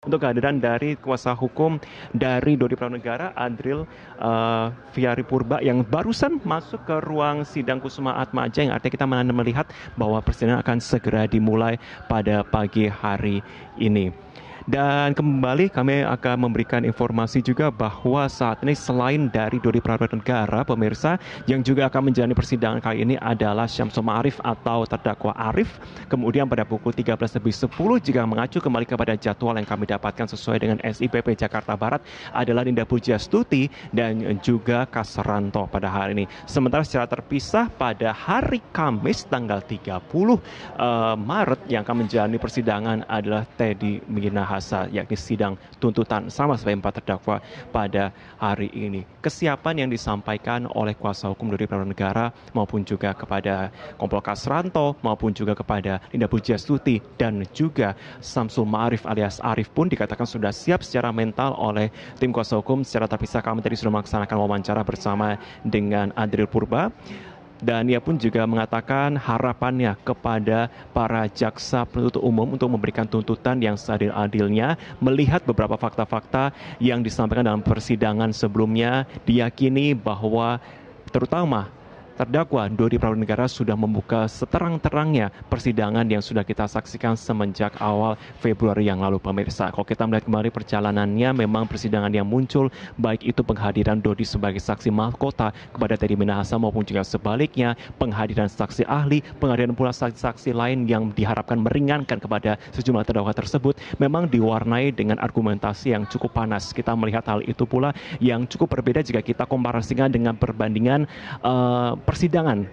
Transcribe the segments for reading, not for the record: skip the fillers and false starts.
Untuk kehadiran dari kuasa hukum dari Dodi Pramonegara, Adril Viari Purba, yang barusan masuk ke ruang sidang Kusuma Atmaja, yang artinya kita melihat bahwa persidangan akan segera dimulai pada pagi hari ini. Dan kembali kami akan memberikan informasi juga bahwa saat ini selain dari Dodi Pramonegara, pemirsa, yang juga akan menjalani persidangan kali ini adalah Syamsul Ma'arif atau terdakwa Arif. Kemudian pada pukul 13.10 jika mengacu kembali kepada jadwal yang kami dapatkan sesuai dengan SIPP Jakarta Barat adalah Ninda Pujastuti dan juga Kasranto pada hari ini. Sementara secara terpisah pada hari Kamis tanggal 30 Maret yang akan menjalani persidangan adalah Teddy Minahasa, yakni sidang tuntutan sama sebagai 4 terdakwa pada hari ini. Kesiapan yang disampaikan oleh kuasa hukum Dodi Pramonegara maupun juga kepada kompol Kasranto maupun juga kepada Ninda Pujastuti dan juga Syamsul Ma'arif alias Arif pun dikatakan sudah siap secara mental oleh tim kuasa hukum. Secara terpisah kami tadi sudah melaksanakan wawancara bersama dengan Adril Purba. Dan ia pun juga mengatakan harapannya kepada para jaksa penuntut umum untuk memberikan tuntutan yang seadil-adilnya, melihat beberapa fakta-fakta yang disampaikan dalam persidangan sebelumnya. Diyakini bahwa terutama terdakwa Dodi Pramonegara sudah membuka seterang-terangnya persidangan yang sudah kita saksikan semenjak awal Februari yang lalu, pemirsa. Kalau kita melihat kembali perjalanannya, memang persidangan yang muncul, baik itu penghadiran Dodi sebagai saksi mahkota kepada Teddy Minahasa maupun juga sebaliknya, penghadiran saksi ahli, penghadiran pula saksi-saksi lain yang diharapkan meringankan kepada sejumlah terdakwa tersebut, memang diwarnai dengan argumentasi yang cukup panas. Kita melihat hal itu pula yang cukup berbeda jika kita komparasikan dengan perbandingan persidangan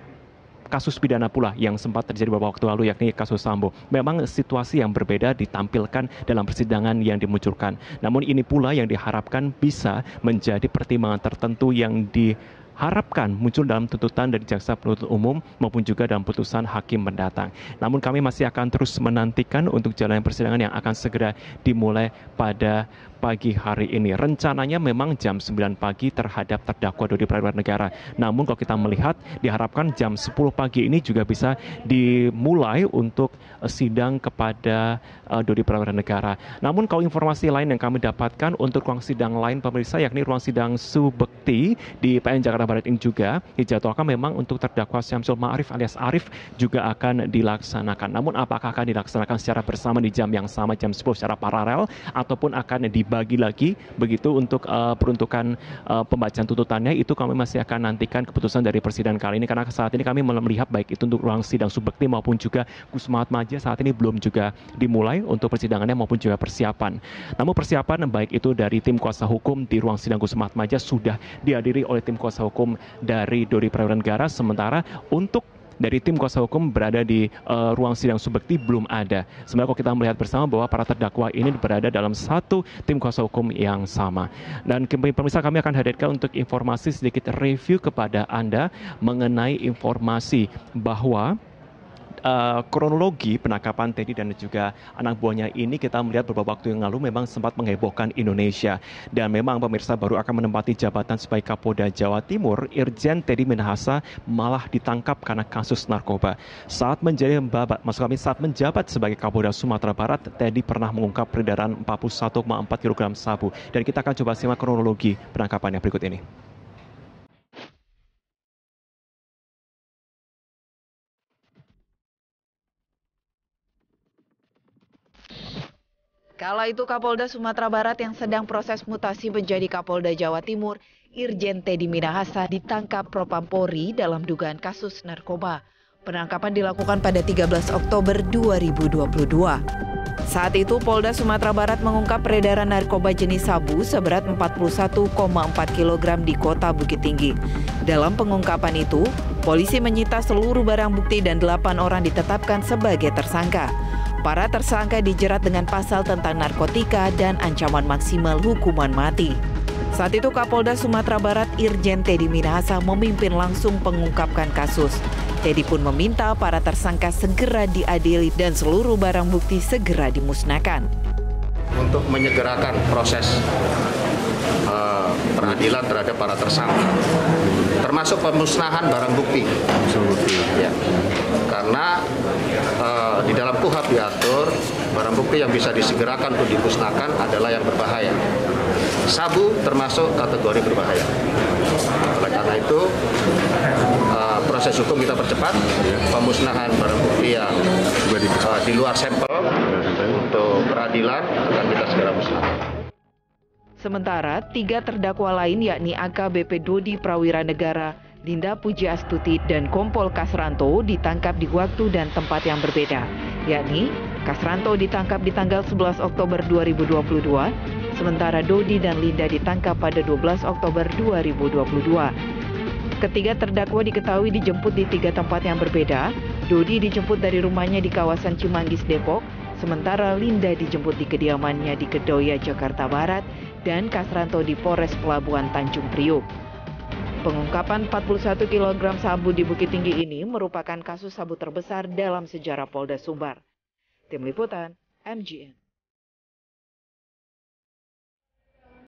kasus pidana pula yang sempat terjadi beberapa waktu lalu, yakni kasus Sambo. Memang situasi yang berbeda ditampilkan dalam persidangan yang dimunculkan. Namun ini pula yang diharapkan bisa menjadi pertimbangan tertentu yang diharapkan muncul dalam tuntutan dari jaksa penuntut umum maupun juga dalam putusan hakim mendatang. Namun kami masih akan terus menantikan untuk jalannya persidangan yang akan segera dimulai pada pagi hari ini. Rencananya memang jam 9 pagi terhadap terdakwa Dodi Pramonegara. Namun kalau kita melihat diharapkan jam 10 pagi ini juga bisa dimulai untuk sidang kepada Dodi Pramonegara. Namun kalau informasi lain yang kami dapatkan untuk ruang sidang lain, pemirsa, yakni ruang sidang Subekti di PN Jakarta Barat ini juga dijadwalkan memang untuk terdakwa Syamsul Ma'arif alias Arif juga akan dilaksanakan. Namun apakah akan dilaksanakan secara bersama di jam yang sama, jam 10 secara paralel, ataupun akan dibagi lagi begitu untuk peruntukan pembacaan tuntutannya, itu kami masih akan nantikan keputusan dari persidangan kali ini, karena saat ini kami melihat baik itu untuk ruang sidang Subekti maupun juga Kusuma Atmaja saat ini belum juga dimulai untuk persidangannya maupun juga persiapan. Namun persiapan baik itu dari tim kuasa hukum di ruang sidang Kusuma Atmaja sudah dihadiri oleh tim kuasa hukum dari Dodi Pramonegara, sementara untuk dari tim kuasa hukum berada di ruang sidang Subekti belum ada. Sebenarnya kalau kita melihat bersama bahwa para terdakwa ini berada dalam satu tim kuasa hukum yang sama. Dan pemirsa, kami akan hadirkan untuk informasi sedikit review kepada Anda mengenai informasi bahwa kronologi penangkapan Teddy dan juga anak buahnya ini kita melihat beberapa waktu yang lalu memang sempat menghebohkan Indonesia. Dan memang pemirsa, baru akan menempati jabatan sebagai Kapolda Jawa Timur, Irjen Teddy Minahasa malah ditangkap karena kasus narkoba. Saat menjabat sebagai Kapolda Sumatera Barat, Teddy pernah mengungkap peredaran 41,4 kg sabu. Dan kita akan coba simak kronologi penangkapannya berikut ini. Kala itu Kapolda Sumatera Barat yang sedang proses mutasi menjadi Kapolda Jawa Timur, Irjen Teddy Minahasa ditangkap Propampori dalam dugaan kasus narkoba. Penangkapan dilakukan pada 13 Oktober 2022. Saat itu Polda Sumatera Barat mengungkap peredaran narkoba jenis sabu seberat 41,4 kg di Kota Bukit Tinggi. Dalam pengungkapan itu, polisi menyita seluruh barang bukti dan 8 orang ditetapkan sebagai tersangka. Para tersangka dijerat dengan pasal tentang narkotika dan ancaman maksimal hukuman mati. Saat itu Kapolda Sumatera Barat Irjen Teddy Minahasa memimpin langsung pengungkapkan kasus. Teddy pun meminta para tersangka segera diadili dan seluruh barang bukti segera dimusnahkan. Untuk menyegerakan proses peradilan terhadap para tersangka, termasuk pemusnahan barang bukti. Ya. Karena di dalam KUHP diatur barang bukti yang bisa disegerakan untuk dimusnahkan adalah yang berbahaya. Sabu termasuk kategori berbahaya. Oleh karena itu, proses hukum kita percepat, pemusnahan barang bukti yang di luar sampel untuk peradilan akan kita segera musnahkan. Sementara 3 terdakwa lain yakni AKBP Dodi Prawira Negara, Dinda Puji Astuti, dan Kompol Kasranto ditangkap di waktu dan tempat yang berbeda, yakni Kasranto ditangkap di tanggal 11 Oktober 2022, sementara Dodi dan Linda ditangkap pada 12 Oktober 2022. Ketiga terdakwa diketahui dijemput di 3 tempat yang berbeda. Dodi dijemput dari rumahnya di kawasan Cimanggis, Depok, sementara Linda dijemput di kediamannya di Kedoya, Jakarta Barat, dan Kasranto di Polres Pelabuhan Tanjung Priuk. Pengungkapan 41 kg sabu di Bukit Tinggi ini merupakan kasus sabu terbesar dalam sejarah Polda Sumbar. Tim Liputan, MGN.